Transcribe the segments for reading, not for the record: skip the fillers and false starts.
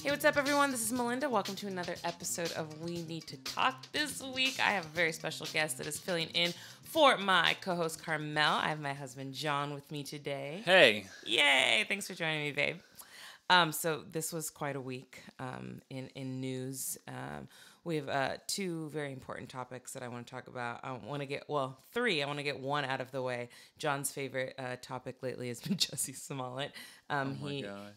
Hey, what's up, everyone? This is Malynda. Welcome to another episode of We Need to Talk. This week, I have a very special guest that is filling in for my co-host, Karmel. I have my husband, John, with me today. Hey. Yay! Thanks for joining me, babe. So this was quite a week in news. We have two very important topics that I want to talk about. Three. I want to get one out of the way. John's favorite topic lately has been Jussie Smollett.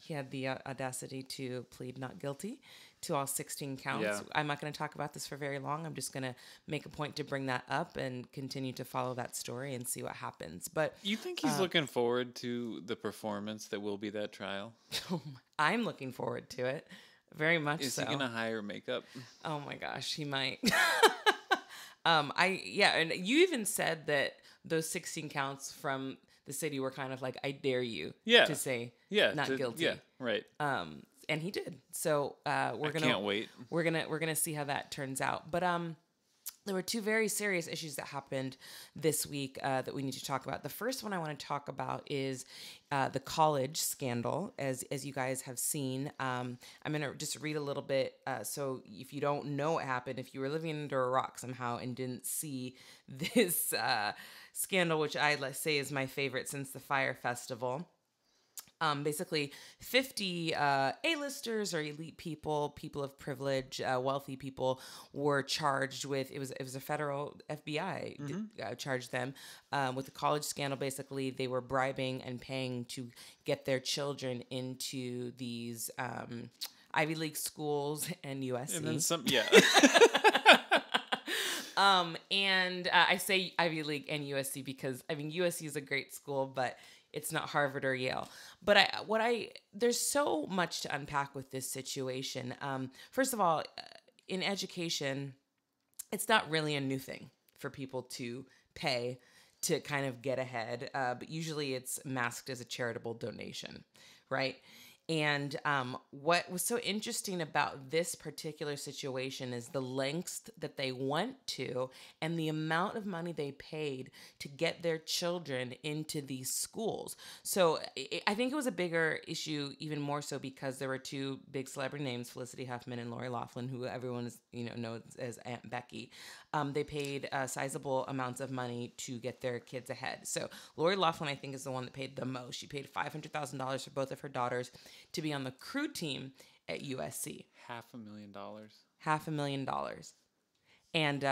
He had the audacity to plead not guilty to all 16 counts. Yeah. I'm not going to talk about this for very long. I'm just going to make a point to bring that up and continue to follow that story and see what happens. But you think he's looking forward to the performance that will be that trial? I'm looking forward to it. Very much so. Is he gonna hire makeup? Oh my gosh, he might. And you even said that those 16 counts from the city were kind of like, I dare you to say not guilty. Yeah, right. And he did. So can't wait. We're gonna see how that turns out. But there were two very serious issues that happened this week that we need to talk about. The first one I want to talk about is the college scandal. As you guys have seen, I'm going to just read a little bit. So if you don't know what happened, if you were living under a rock somehow and didn't see this scandal, which I say is my favorite since the Fire Festival. Basically 50 A-listers or elite people of privilege, wealthy people were charged with, it was a federal FBI charged them with the college scandal. Basically, they were bribing and paying to get their children into these Ivy League schools and USC. And then some, yeah. I say Ivy League and USC because, USC is a great school, but it's not Harvard or Yale. But there's so much to unpack with this situation. First of all, in education, it's not really a new thing for people to pay to kind of get ahead. But usually it's masked as a charitable donation, right? And what was so interesting about this particular situation is the lengths that they went to and the amount of money they paid to get their children into these schools. So I think it was a bigger issue, even more so because there were two big celebrity names, Felicity Huffman and Lori Loughlin, who everyone is, knows as Aunt Becky. They paid sizable amounts of money to get their kids ahead. So Lori Loughlin, I think, is the one that paid the most. She paid $500,000 for both of her daughters to be on the crew team at USC. $500,000. $500,000. And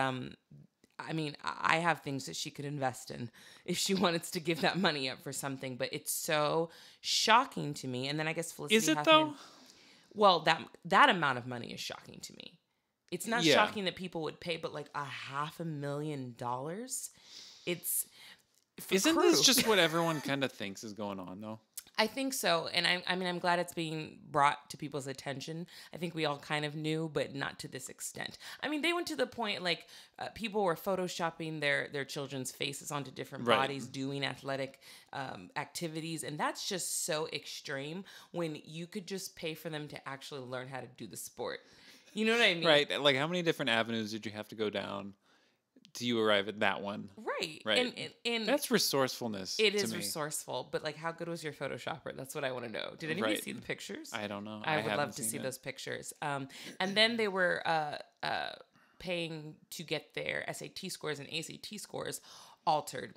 I have things that she could invest in if she wanted to give that money up for something. But it's so shocking to me. And then I guess Felicity Is it Huffman, though? Well, that amount of money is shocking to me. It's not shocking that people would pay, but like $500,000, it's. Isn't this just what everyone kind of thinks is going on, though? I think so, and I'm glad it's being brought to people's attention. I think we all kind of knew, but not to this extent. They went to the point like people were photoshopping their children's faces onto different bodies, doing athletic activities, and that's just so extreme when you could just pay for them to actually learn how to do the sport. You know what I mean? Right. Like, how many different avenues did you have to go down till you arrive at that one? Right. And that's resourcefulness. It is resourceful, but like, how good was your Photoshopper? That's what I want to know. Did anybody see the pictures? I don't know. I would love to see those pictures. And then they were paying to get their SAT scores and ACT scores altered.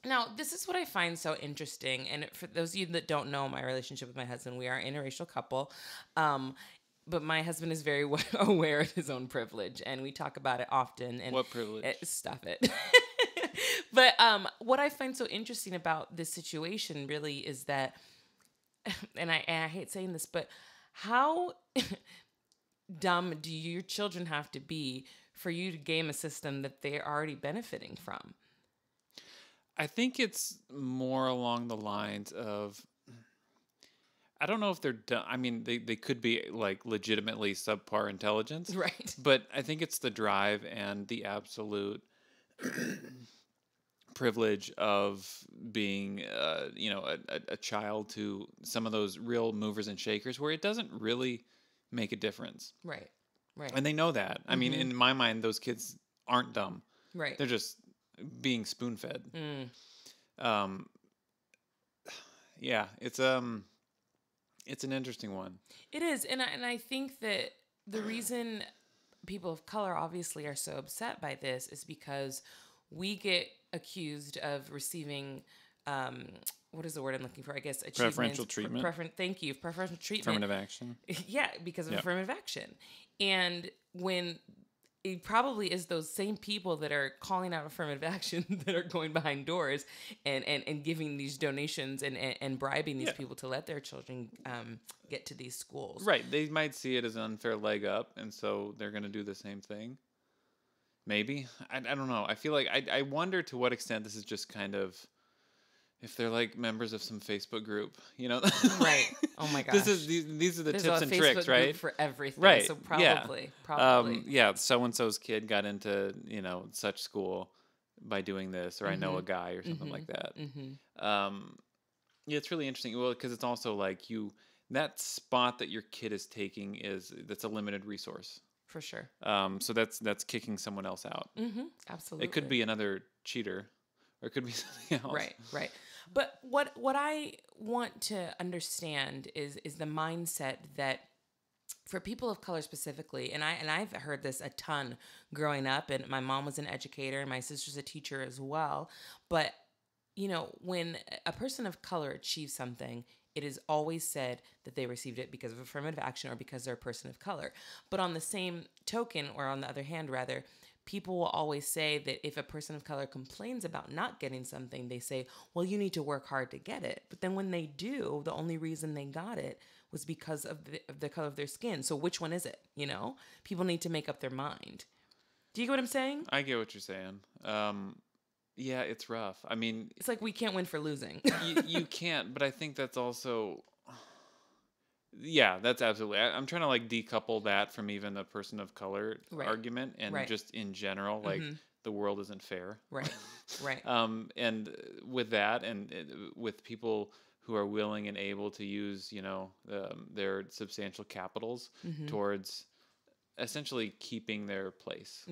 Now, this is what I find so interesting. And for those of you that don't know my relationship with my husband, we are an interracial couple. But my husband is very aware of his own privilege, and we talk about it often. And what privilege? Stuff it. But what I find so interesting about this situation really is that, and I hate saying this, but how dumb do your children have to be for you to game a system that they're already benefiting from? I think it's more along the lines of, I don't know if they're done. They could be like legitimately subpar intelligence. Right. But I think it's the drive and the absolute privilege of being, a child to some of those real movers and shakers where it doesn't really make a difference. Right. Right. And they know that. In my mind, those kids aren't dumb. Right. They're just being spoon-fed. Yeah, it's It's an interesting one. It is, and I think that the reason people of color obviously are so upset by this is because we get accused of receiving um, what is the word I'm looking for? I guess achievements. Preferential treatment. Thank you. Preferential treatment. Affirmative action. Yeah, because of Yep. affirmative action. And when it probably is those same people that are calling out affirmative action that are going behind doors and giving these donations and bribing these Yeah. people to let their children get to these schools. Right. They might see it as an unfair leg up, and so they're going to do the same thing. Maybe. I don't know. I feel like I wonder to what extent this is just kind of, if they're like members of some Facebook group, you know? Right. Oh my gosh. These are the There's tips a and Facebook tricks, right? group for everything. Right. So Yeah. probably. Yeah, so and so's kid got into, such school by doing this, or I know a guy or something like that. Yeah, it's really interesting. Well, because it's also like that spot that your kid is taking that's a limited resource. For sure. So that's kicking someone else out. Absolutely. It could be another cheater, or it could be something else. Right. But what I want to understand is the mindset that for people of color specifically, and I've heard this a ton growing up, and my mom was an educator and my sister's a teacher as well. But when a person of color achieves something, it is always said that they received it because of affirmative action or because they're a person of color. But on the same token, or on the other hand, rather, people will always say that if a person of color complains about not getting something, they say, well, you need to work hard to get it. But then when they do, the only reason they got it was because of the color of their skin. So which one is it? People need to make up their mind. Do you get what I'm saying? I get what you're saying. Yeah, it's rough. I mean, it's like we can't win for losing. you can't, but I think that's also, yeah, that's absolutely. I'm trying to like decouple that from even the person of color argument, and just in general, like the world isn't fair. Right. And with that, and with people who are willing and able to use, their substantial capitals towards essentially keeping their place,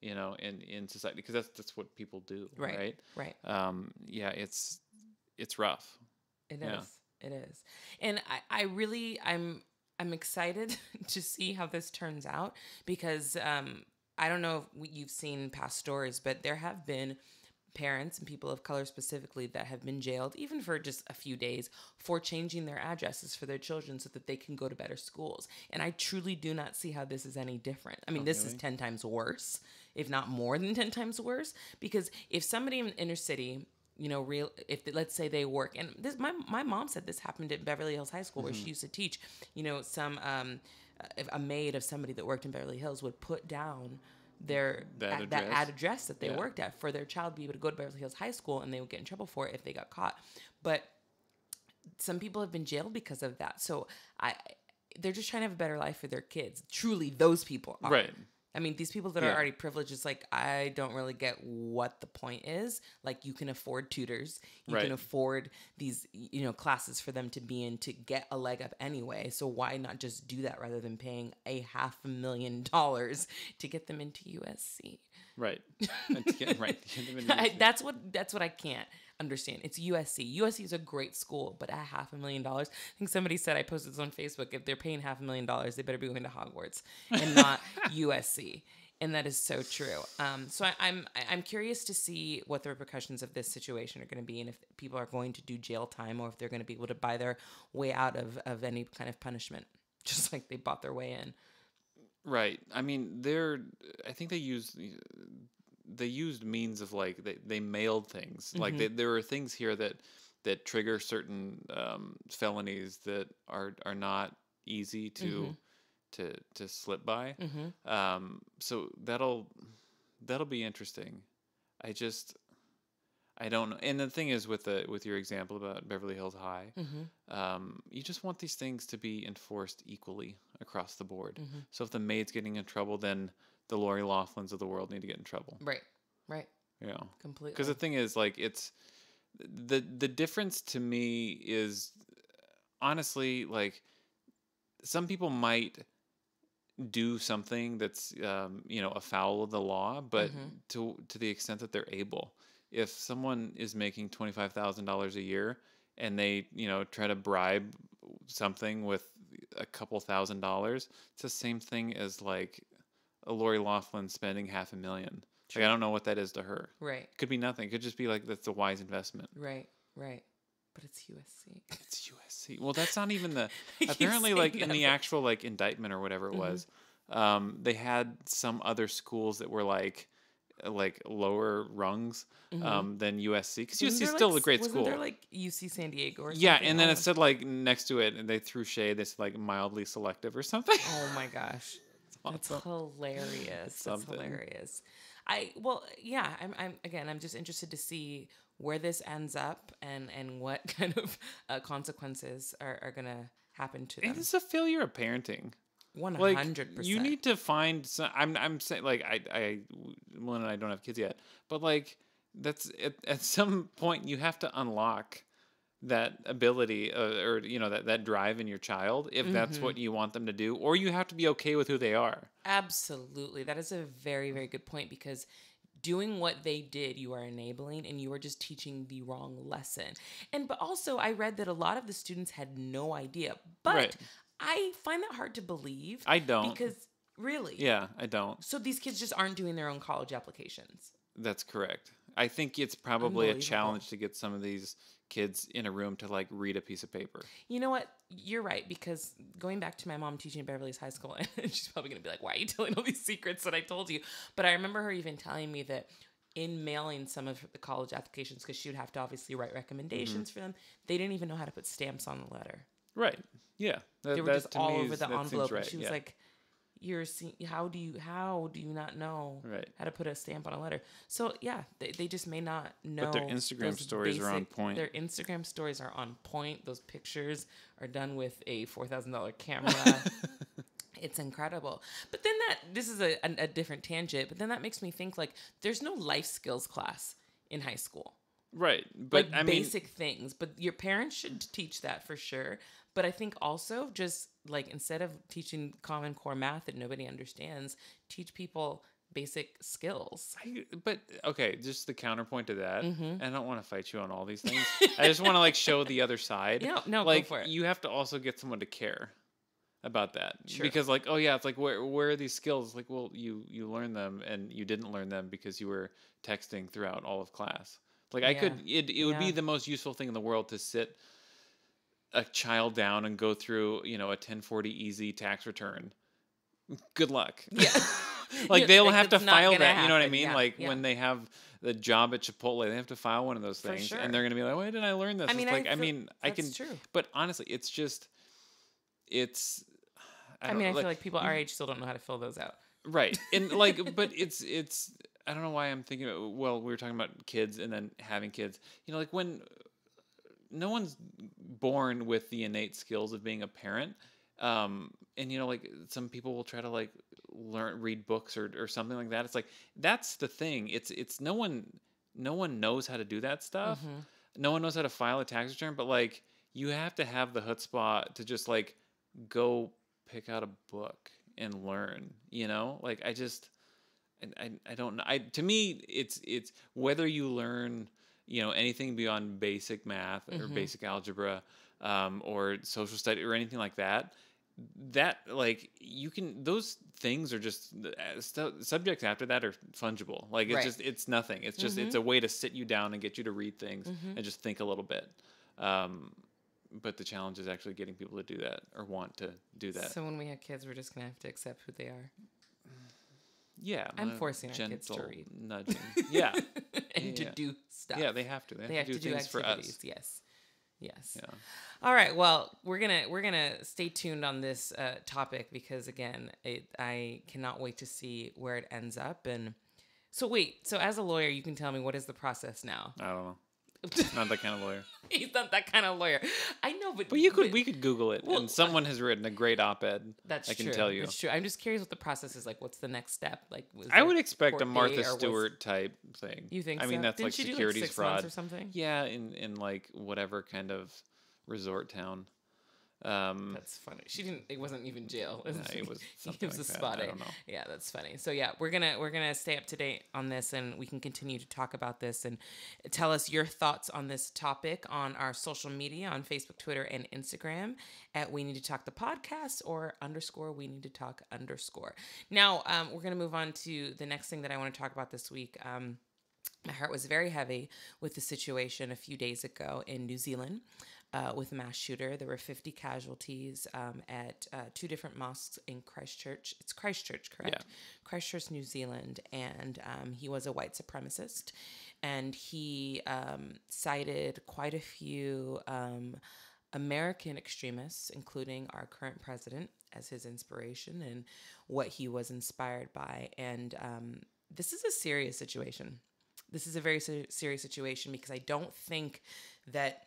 in society, because that's what people do, right? Yeah, it's rough. It is, and I'm excited to see how this turns out, because I don't know if you've seen past stories, but there have been parents and people of color specifically that have been jailed, even for just a few days, for changing their addresses for their children so that they can go to better schools. And I truly do not see how this is any different. I mean, this is 10 times worse, if not more than 10 times worse, because if somebody in the inner city, let's say they work, and this, my mom said this happened at Beverly Hills High School, where she used to teach, if a maid of somebody that worked in Beverly Hills would put down that address that they worked at for their child to be able to go to Beverly Hills High School, and they would get in trouble for it if they got caught. But some people have been jailed because of that. So they're just trying to have a better life for their kids. Truly, those people are. Right. I mean, these people that are already privileged, it's like, I don't really get what the point is. Like, you can afford tutors. You can afford these, classes for them to be in to get a leg up anyway. So why not just do that rather than paying $500,000 to get them into USC? Right. That's what I can't understand. It's USC. USC is a great school, but at $500,000, I think somebody said, I posted this on Facebook, if they're paying $500,000, they better be going to Hogwarts and not USC. And that is so true. So I'm curious to see what the repercussions of this situation are going to be, and if people are going to do jail time, or if they're going to be able to buy their way out of any kind of punishment, just like they bought their way in. Right. I mean, I think they used means of like they mailed things. Like there are things here that trigger certain felonies that are not easy to slip by. So that'll be interesting. I don't know. And the thing is, with your example about Beverly Hills High, you just want these things to be enforced equally across the board. So if the maid's getting in trouble, then the Lori Loughlin's of the world need to get in trouble. Right. Yeah. Completely. Because the thing is, like, it's the difference to me is, honestly, like, some people might do something that's afoul of the law, but to the extent that they're able. If someone is making $25,000 a year and they, try to bribe something with a couple $1,000s, it's the same thing as like a Lori Loughlin spending $500,000. Like, I don't know what that is to her. Right. Could be nothing. It could just be like, that's a wise investment. Right. But it's USC. It's USC. Well, that's not even the... Apparently, like, in the actual, like, indictment or whatever it was, they had some other schools that were, like lower rungs than USC. Because USC is still a great school. Wasn't there, like, UC San Diego or something? Yeah, and then it said, like, next to it, and they threw shade, this like, mildly selective or something. Oh, my gosh. That's hilarious. That's hilarious. I'm just interested to see where this ends up and what kind of consequences are going to happen to them. It's a failure of parenting. 100%. Like, you need to find some, I'm saying, like, Malynda and I don't have kids yet, but like, that's at some point you have to unlock that ability or that drive in your child if that's what you want them to do, or you have to be okay with who they are. Absolutely. That is a very, very good point, because doing what they did, you are enabling, and you are just teaching the wrong lesson. But also, I read that a lot of the students had no idea. But Right. I find that hard to believe. I don't. Because, really? Yeah, I don't. So these kids just aren't doing their own college applications. That's correct. I think it's probably a challenge to get some of these kids in a room to like read a piece of paper. You know what? You're right, because going back to my mom teaching at Beverly Hills High School, and she's probably going to be like, why are you telling all these secrets that I told you? But I remember her even telling me that in mailing some of the college applications, because she would have to obviously write recommendations for them, they didn't even know how to put stamps on the letter. Right. Yeah. They were just all over the envelope. Right. And she was like, how do you not know how to put a stamp on a letter? So yeah, they just may not know. But their Instagram stories are on point. Their Instagram stories are on point. Those pictures are done with a $4,000 camera. It's incredible. But then this is a different tangent, but then that makes me think, like, there's no life skills class in high school. Right. But like, basic things. But your parents should teach that for sure. But I think also, just like, instead of teaching Common Core math that nobody understands, teach people basic skills. But okay, just the counterpoint to that, and I don't want to fight you on all these things. I just want to like show the other side. No, like, go for it. You have to also get someone to care about that. Sure. Because like, oh yeah, it's like, where are these skills? Like, well, you learn them, and you didn't learn them because you were texting throughout all of class. Like, it would be the most useful thing in the world to sit a child down and go through, a 1040 easy tax return. Good luck. Yeah. Like, they'll have to file that. Happen. You know what I mean? Yeah, when they have the job at Chipotle, they have to file one of those things, sure. and they're going to be like, "Why didn't I learn this?" I mean, I can. True. But honestly, it's just, it's. I feel like people our age still don't know how to fill those out. Right, and like, but it's. I don't know why I'm thinking about. Well, we were talking about kids and then having kids. Like, when no one's born with the innate skills of being a parent. And like, some people will try to like read books or something like that. It's like, that's the thing. It's no one knows how to do that stuff. No one knows how to file a tax return, but like, you have to have the chutzpah to just like go pick out a book and learn, like, I don't know. To me, it's whether you learn, anything beyond basic math or basic algebra, or social study or anything like that, like, you can, those things are just subjects after that are fungible. Like, it's just, it's nothing. It's just, it's a way to sit you down and get you to read things and just think a little bit. But the challenge is actually getting people to do that or want to do that. So when we have kids, we're just going to have to accept who they are. Yeah. I'm forcing our kids to read. Nudging. Yeah. And to do stuff. Yeah, they have to. They have to do things for us. Yes. Yeah. All right. Well, we're gonna stay tuned on this topic, because again, I cannot wait to see where it ends up. And so as a lawyer, you can tell me, what is the process now? I don't know. Not that kind of lawyer. He's not that kind of lawyer. I know, but we could Google it, and someone has written a great op-ed. That's true. I can tell you. That's true. I'm just curious what the process is like. What's the next step? Like, I would expect a Martha Stewart type thing. You think? I mean, that's Didn't like she securities do like 6 fraud months or something. Yeah, in like whatever kind of resort town. That's funny. She didn't. It wasn't even jail. It was something It was like a that. spot. I don't know. Yeah, that's funny. So yeah, we're gonna stay up to date on this, and we can continue to talk about this and tell us your thoughts on this topic on our social media on Facebook, Twitter, and Instagram at We Need to Talk the podcast or _ We Need to Talk _. Now we're gonna move on to the next thing that I want to talk about this week. My heart was very heavy with the situation a few days ago in New Zealand. With a mass shooter. There were 50 casualties at 2 different mosques in Christchurch. It's Christchurch, correct? Yeah. Christchurch, New Zealand. And he was a white supremacist. And he cited quite a few American extremists, including our current president, as his inspiration and what he was inspired by. And this is a serious situation. This is a very serious situation because I don't think that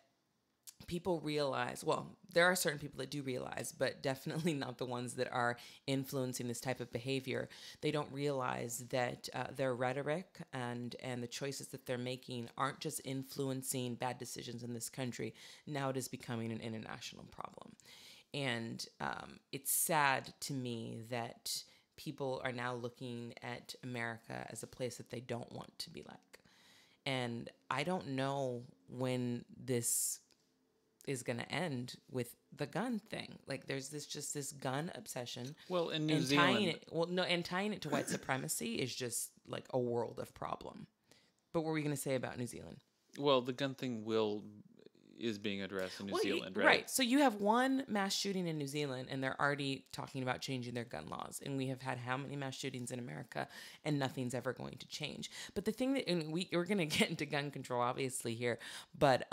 people realize, well, there are certain people that do realize, but definitely not the ones that are influencing this type of behavior. They don't realize that their rhetoric and the choices that they're making aren't just influencing bad decisions in this country. Now it is becoming an international problem. And it's sad to me that people are now looking at America as a place that they don't want to be like. And I don't know when this is going to end with the gun thing. Like there's this gun obsession. Well, in New Zealand, tying it to white supremacy is just like a world of problem. But what were we going to say about New Zealand? Well, the gun thing is being addressed in New Zealand, right? Right. So you have one mass shooting in New Zealand, and they're already talking about changing their gun laws. And we have had how many mass shootings in America, and nothing's ever going to change. But the thing that, and we're going to get into gun control, obviously, here, but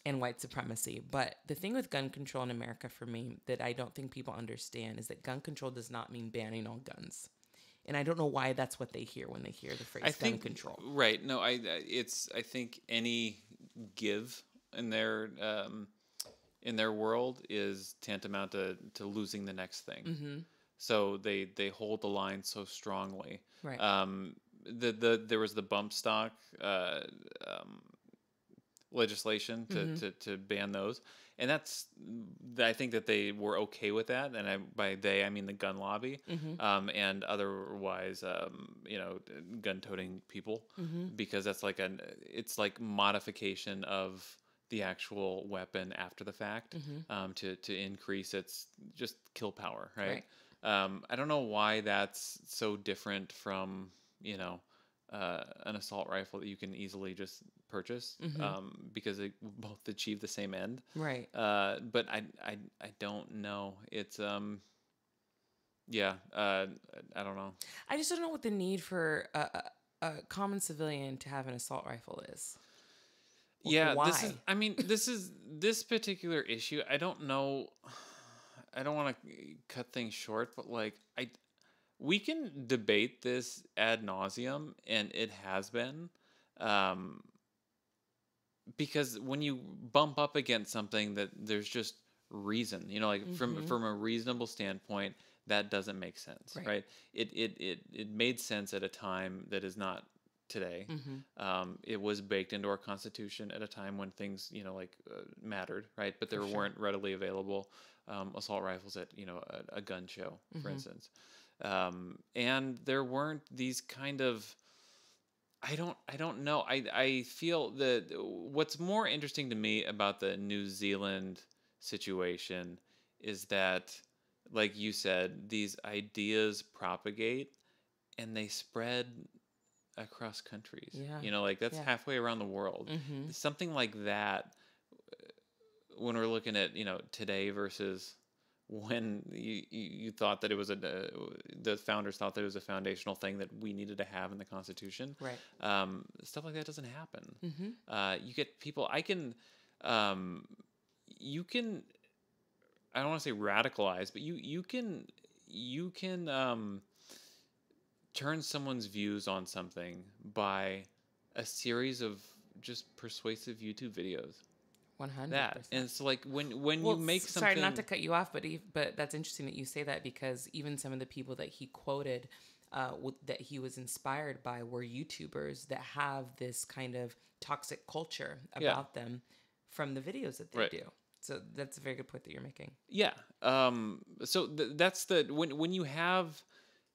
and white supremacy. But the thing with gun control in America for me that I don't think people understand is that gun control does not mean banning all guns. And I don't know why that's what they hear when they hear the phrase gun control. Right. No, I think any give in their world is tantamount to losing the next thing. Mm-hmm. So they hold the line so strongly. Right. There was the bump stock legislation to ban those, and I think that they were okay with that, and by they I mean the gun lobby, mm-hmm. And otherwise gun-toting people, mm-hmm. because that's it's like modification of the actual weapon after the fact, mm-hmm. To increase its just kill power, right? I don't know why that's so different from an assault rifle that you can easily just purchase, mm-hmm. Because they both achieve the same end. Right. But I don't know. It's I don't know. I just don't know what the need for a common civilian to have an assault rifle is. Yeah, why? This particular issue. I don't know. I don't want to cut things short, but we can debate this ad nauseum, and it has been, because when you bump up against something that there's just reason, mm-hmm. from a reasonable standpoint, that doesn't make sense, right? It made sense at a time that is not today. Mm-hmm. It was baked into our Constitution at a time when things, mattered, right? But there weren't readily available assault rifles at, a gun show, for mm-hmm. instance. And there weren't these kind of, I don't know. I feel that what's more interesting to me about the New Zealand situation is that, like you said, these ideas propagate and they spread across countries. Yeah. That's halfway around the world. Mm-hmm. Something like that, when we're looking at, today versus when you thought that it was the founders thought that it was a foundational thing that we needed to have in the Constitution. Right. Stuff like that doesn't happen. Mm-hmm. You get people. You can. I don't want to say radicalize, but you can turn someone's views on something by a series of just persuasive YouTube videos. 100%. That. And it's when you make something. Sorry, not to cut you off, but that's interesting that you say that, because even some of the people that he quoted that he was inspired by were YouTubers that have this kind of toxic culture about them from the videos that they do. So that's a very good point that you're making. Yeah. So that's when you have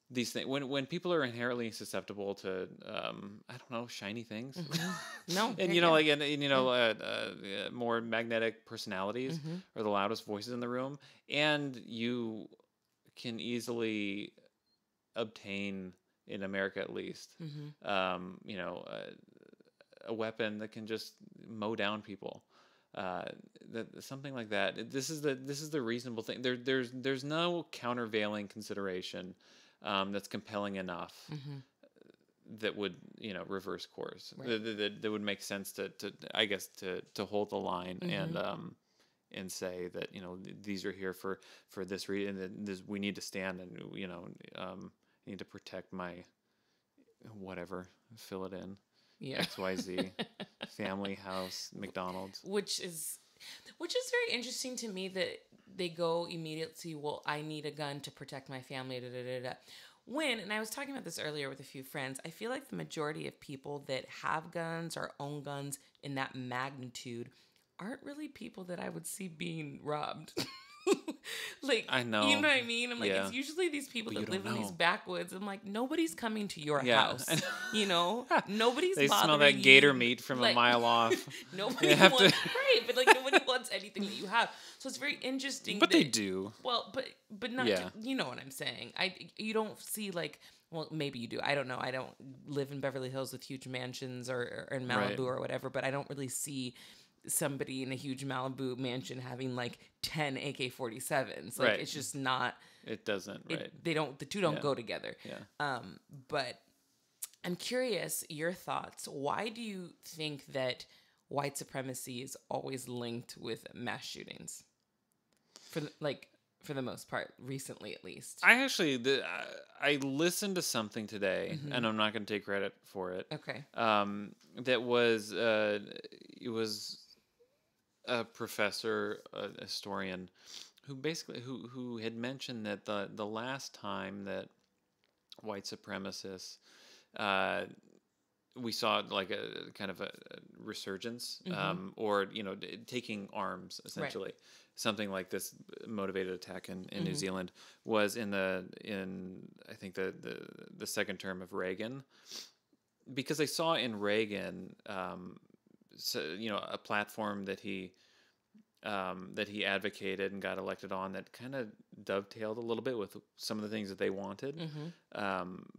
these things, when people are inherently susceptible to I don't know, shiny things, No, and yeah. like more magnetic personalities or the loudest voices in the room, and you can easily obtain, in America at least, a weapon that can just mow down people. Something like that. This is the reasonable thing. There's no countervailing consideration that's compelling enough that would reverse course. Right. That would make sense to I guess to hold the line and say that these are here for this reason, and this, we need to stand, and need to protect my whatever, fill it in. Yeah. XYZ, family, house, McDonald's. Which is very interesting to me that they go immediately, well, I need a gun to protect my family, da, da, da, da. When, and I was talking about this earlier with a few friends, I feel like the majority of people that have guns or own guns in that magnitude aren't really people that I would see being robbed. Like, I know. you know what I mean? I'm like, Yeah. it's usually these people But you that live don't in these know. backwoods. I'm like, nobody's coming to your Yeah. house. Nobody's They bothering smell that you. gator meat from Like, a mile off. Nobody They have wants, to- right, but like nobody wants anything that you have. So it's very interesting. But that, they do. Well, but not. Yeah. You know what I'm saying? You don't see like. Well, maybe you do. I don't know. I don't live in Beverly Hills with huge mansions or in Malibu Right. or whatever. But I don't really see somebody in a huge Malibu mansion having like 10 AK-47s. Like Right. it's just not. It doesn't. Right. The two don't Yeah. go together. Yeah. But I'm curious your thoughts. Why do you think that white supremacy is always linked with mass shootings? For the most part, recently at least. I actually I listened to something today, and I'm not going to take credit for it. Okay. That was it was a professor, a historian, who basically who had mentioned that the last time that white supremacists we saw like a kind of a resurgence, or taking arms essentially. Right. Something like this motivated attack in New Zealand was in I think the second term of Reagan, because I saw in Reagan a platform that he advocated and got elected on that kind of dovetailed a little bit with some of the things that they wanted,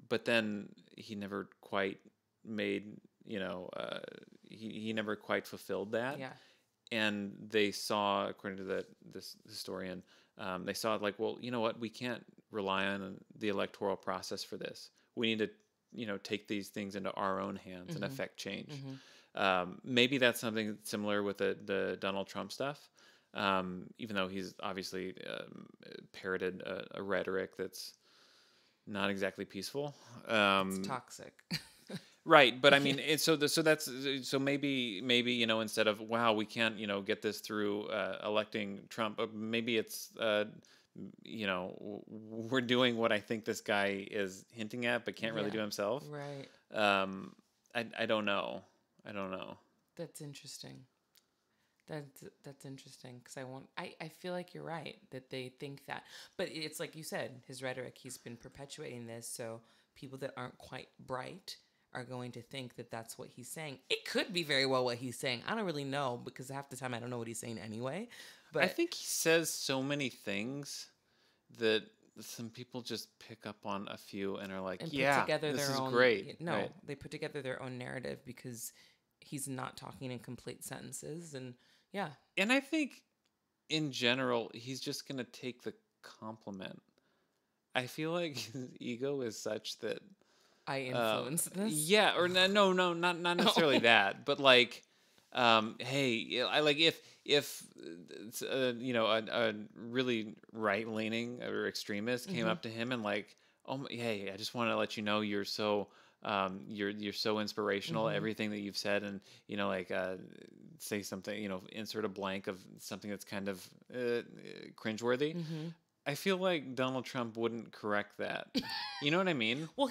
but then he never quite made he never quite fulfilled that. Yeah. And they saw, according to this historian, they saw like, well, you know what? We can't rely on the electoral process for this. We need to, take these things into our own hands and affect change. Maybe that's something similar with the Donald Trump stuff, even though he's obviously parroted a rhetoric that's not exactly peaceful. It's toxic. Right, but I mean, so maybe instead of wow, we can't get this through electing Trump, maybe it's we're doing what I think this guy is hinting at, but can't really do himself. Right. I don't know. That's interesting. That's interesting because I feel like you're right that they think that, but it's like you said, his rhetoric, he's been perpetuating this, so people that aren't quite bright are going to think that that's what he's saying. It could be very well what he's saying. I don't really know because half the time I don't know what he's saying anyway. But I think he says so many things that some people just pick up on a few and are like, yeah, put together this is great. No, right. They put together their own narrative because he's not talking in complete sentences. And yeah. And I think in general, he's just going to take the compliment. I feel like his ego is such that I influence this. Yeah, or no, not necessarily that, but like, hey, I like if a really right leaning or extremist came up to him and like, oh, hey, I just want to let you know you're so you're so inspirational. Everything that you've said, and say something, insert a blank of something that's kind of cringeworthy. I feel like Donald Trump wouldn't correct that. You know what I mean? Well,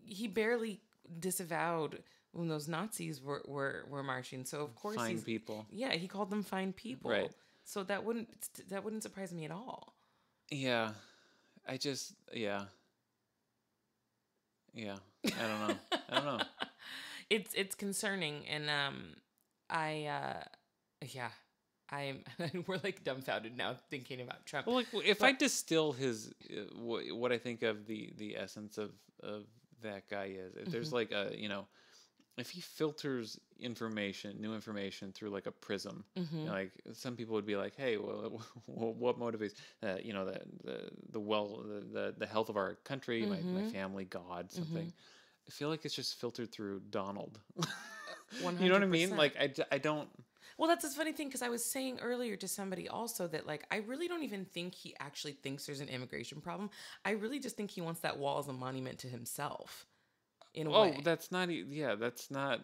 he barely disavowed when those Nazis were marching. So of course Fine people. Yeah, he called them fine people. Right. So that wouldn't surprise me at all. Yeah. Yeah. Yeah. I don't know. It's concerning, and I yeah, I'm we're like dumbfounded now thinking about Trump. Well, like if I distill his what I think of the essence of that guy is, if there's like a if he filters new information through like a prism, like some people would be like, hey, well, what motivates the health of our country, my family, God, something. I feel like it's just filtered through Donald. 100%. You know what I mean? Like I don't. Well, that's this funny thing, because I was saying earlier to somebody also that, like, I really don't even think he actually thinks there's an immigration problem. I really just think he wants that wall as a monument to himself, in a way. That's not. Yeah, that's not.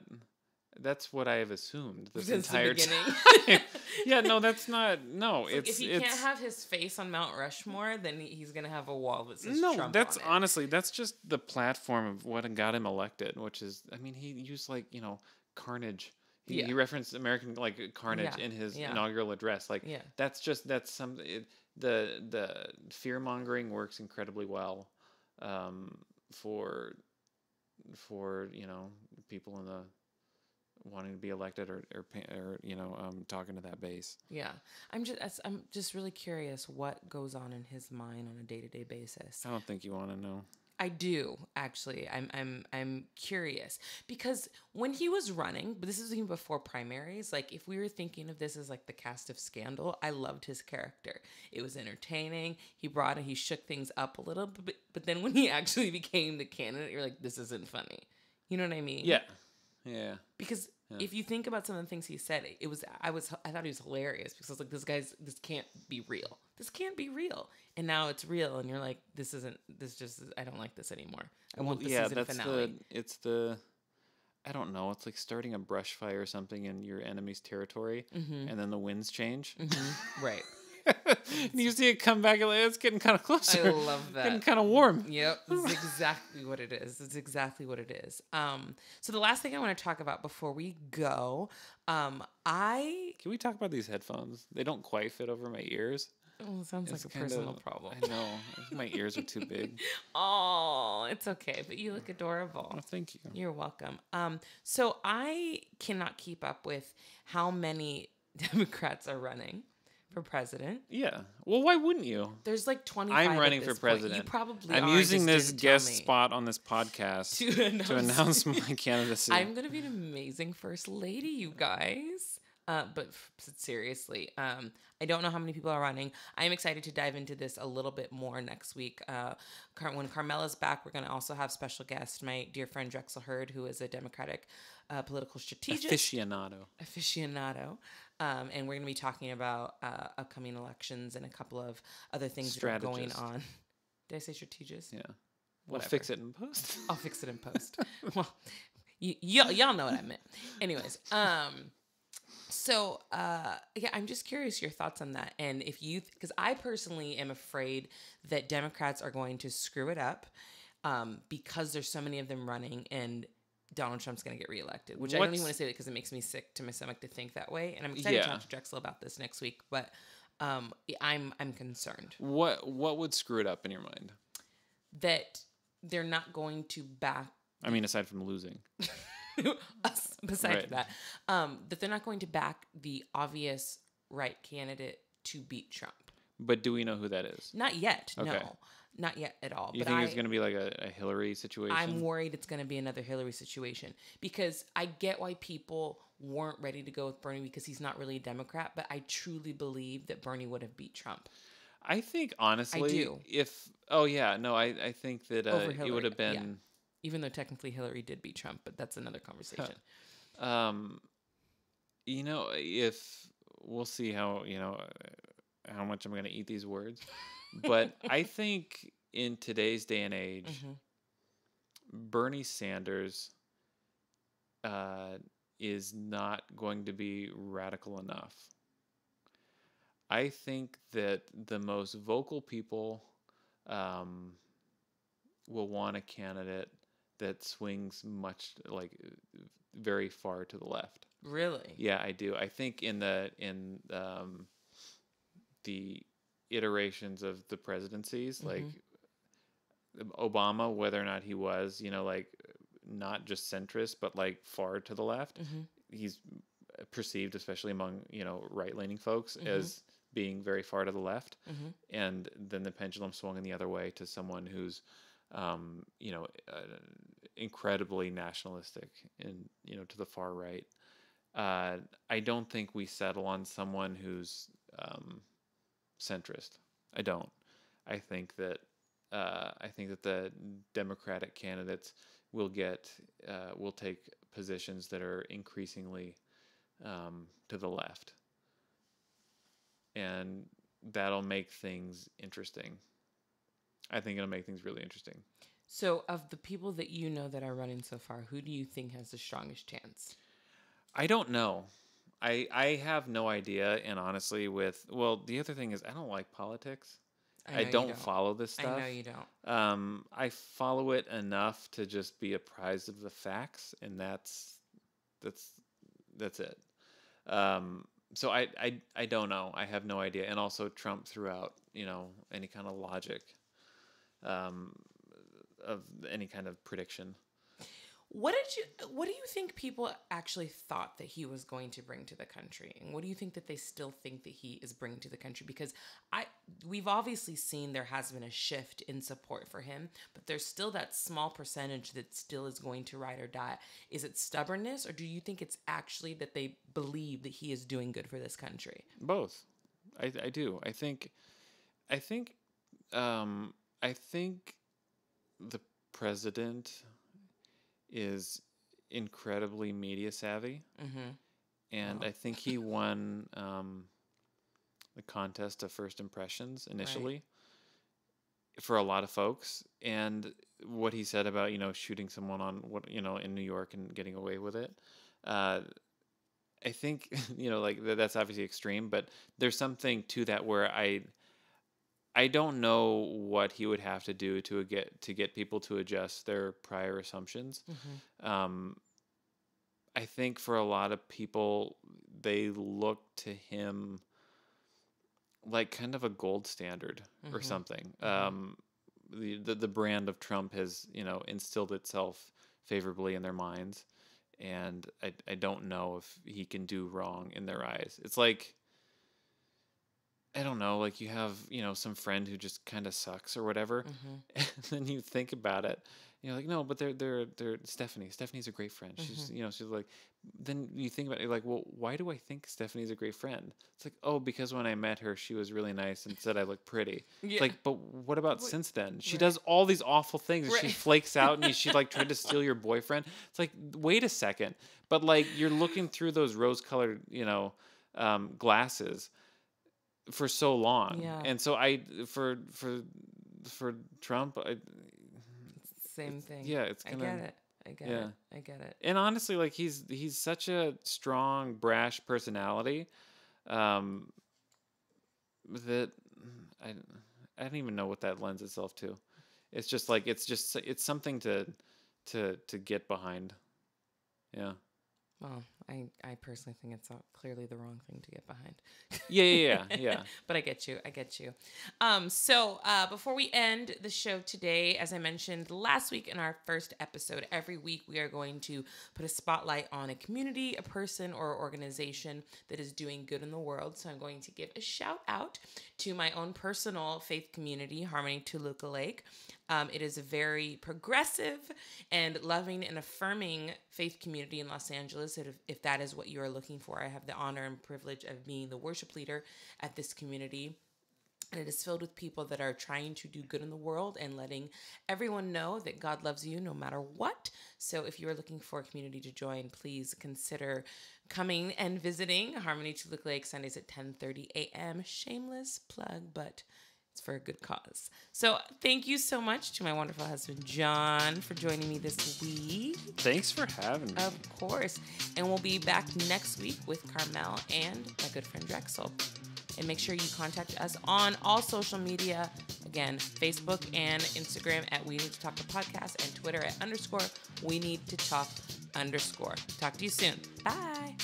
That's what I have assumed this Since entire the beginning. time. Yeah, no, that's not. No, if he can't have his face on Mount Rushmore, then he's gonna have a wall that says Trump that's on it. honestly, that's just the platform of what got him elected, which is, I mean, he used like carnage. He referenced American like carnage in his inaugural address. Like that's some the fear mongering works incredibly well for people in the wanting to be elected or talking to that base. Yeah, I'm just really curious what goes on in his mind on a day-to-day basis. I don't think you want to know. I do, actually. I'm curious, because when he was running, but this is even before primaries, like if we were thinking of this as like the cast of Scandal, I loved his character. It was entertaining. He shook things up a little bit, but then when he actually became the candidate, you're like, this isn't funny. You know what I mean? Yeah. Yeah. Because if you think about some of the things he said, I thought he was hilarious, because I was like, this can't be real. This can't be real. And now it's real, and you're like, I don't like this anymore. I want the season finale. I don't know, it's like starting a brush fire or something in your enemy's territory, and then the winds change. Right. And you see it come back, and it's getting kind of closer. I love that. Getting kind of warm. Yep, that's exactly what it is. It's exactly what it is. So the last thing I want to talk about before we go, Can we talk about these headphones? They don't quite fit over my ears. Oh, sounds like a personal problem. I know. I think my ears are too big. Oh, it's okay, but you look adorable. Oh, thank you. You're welcome. So I cannot keep up with how many Democrats are running for president. Yeah. Well, why wouldn't you? There's like 25. I'm running for president. You probably I'm using this guest spot on this podcast to announce my candidacy. I'm going to be an amazing first lady, you guys. But seriously, I don't know how many people are running. I'm excited to dive into this a little bit more next week. When Karmel is back, we're going to also have special guest, my dear friend Drexel Hurd, who is a Democratic political strategist. Aficionado. And we're going to be talking about upcoming elections and a couple of other things that are going on. Did I say strategist? Yeah. We'll fix it in post. I'll fix it in post. Well, y'all know what I meant. Anyways, So, I'm just curious your thoughts on that. And because I personally am afraid that Democrats are going to screw it up because there's so many of them running, and Donald Trump's going to get reelected, which I don't even want to say that because it makes me sick to my stomach to think that way. And I'm excited to talk to Drexel about this next week, but I'm concerned. What would screw it up in your mind? That they're not going to back. I mean, aside from losing. Besides that they're not going to back the obvious right candidate to beat Trump. But do we know who that is? Not yet. Okay. No, not yet at all. You think it's going to be like a Hillary situation? I'm worried it's going to be another Hillary situation, because I get why people weren't ready to go with Bernie, because he's not really a Democrat, but I truly believe that Bernie would have beat Trump. I think, honestly, I do. I think that it would have been... Yeah. Even though technically Hillary did beat Trump, but that's another conversation. If we'll see how much I'm going to eat these words, but I think in today's day and age, Bernie Sanders is not going to be radical enough. I think that the most vocal people will want a candidate that swings much very far to the left. Really? Yeah, I do. I think in the iterations of the presidencies, like Obama, whether or not he was, like not just centrist, but like far to the left, he's perceived, especially among, right-leaning folks, as being very far to the left. And then the pendulum swung in the other way to someone who's, incredibly nationalistic and, to the far right. I don't think we settle on someone who's centrist. I don't. I think that the Democratic candidates will take positions that are increasingly to the left, and that'll make things interesting. I think it'll make things really interesting. So, of the people that you know that are running so far, who do you think has the strongest chance? I don't know. I have no idea, and honestly, the other thing is I don't like politics. I don't follow this stuff. I know you don't. I follow it enough to just be apprised of the facts, and that's it. So I don't know. I have no idea. And also Trump threw out, any kind of logic of any kind of prediction. What do you think people actually thought that he was going to bring to the country? And what do you think that they still think that he is bringing to the country? Because we've obviously seen there has been a shift in support for him, but there's still that small percentage that still is going to ride or die. Is it stubbornness, or do you think it's actually that they believe that he is doing good for this country? Both. I do. I think the president is incredibly media savvy, and I think he won the contest of first impressions initially for a lot of folks. And what he said about shooting someone on in New York and getting away with it, I think like that's obviously extreme, but there's something to that where I don't know what he would have to do to get people to adjust their prior assumptions. I think for a lot of people, they look to him like kind of a gold standard or something. The brand of Trump has instilled itself favorably in their minds, and I don't know if he can do wrong in their eyes. It's like, I don't know, like you have, some friend who just kind of sucks or whatever. And then you think about it, you're like, no, but they're Stephanie's a great friend. She's, she's like, then you think about it, you're like, well, why do I think Stephanie's a great friend? It's like, oh, because when I met her, she was really nice and said I look pretty. Yeah. It's like, but what about since then? She does all these awful things. And she flakes out and she like tried to steal your boyfriend. It's like, wait a second. But like, you're looking through those rose-colored, glasses for so long. And so for Trump, same thing. Yeah, it's gonna, I get it. And honestly, like he's such a strong, brash personality, that I don't even know what that lends itself to. It's just like it's something to get behind. Yeah. Well, I personally think it's clearly the wrong thing to get behind. Yeah. But I get you. So before we end the show today, as I mentioned last week in our first episode, every week we are going to put a spotlight on a community, a person, or organization that is doing good in the world. So I'm going to give a shout out to my own personal faith community, Harmony Toluca Lake. It is a very progressive and loving and affirming faith community in Los Angeles. If that is what you are looking for, I have the honor and privilege of being the worship leader at this community. And it is filled with people that are trying to do good in the world and letting everyone know that God loves you no matter what. So if you are looking for a community to join, please consider coming and visiting Harmony Toluca Lake Sundays at 10:30 a.m. Shameless plug, but it's for a good cause. So thank you so much to my wonderful husband, John, for joining me this week. Thanks for having me. Of course. And we'll be back next week with Karmel and my good friend Drexel. And make sure you contact us on all social media Again, Facebook and Instagram at We Need to Talk the Podcast, and Twitter at _We Need to Talk _. Talk to you soon. Bye.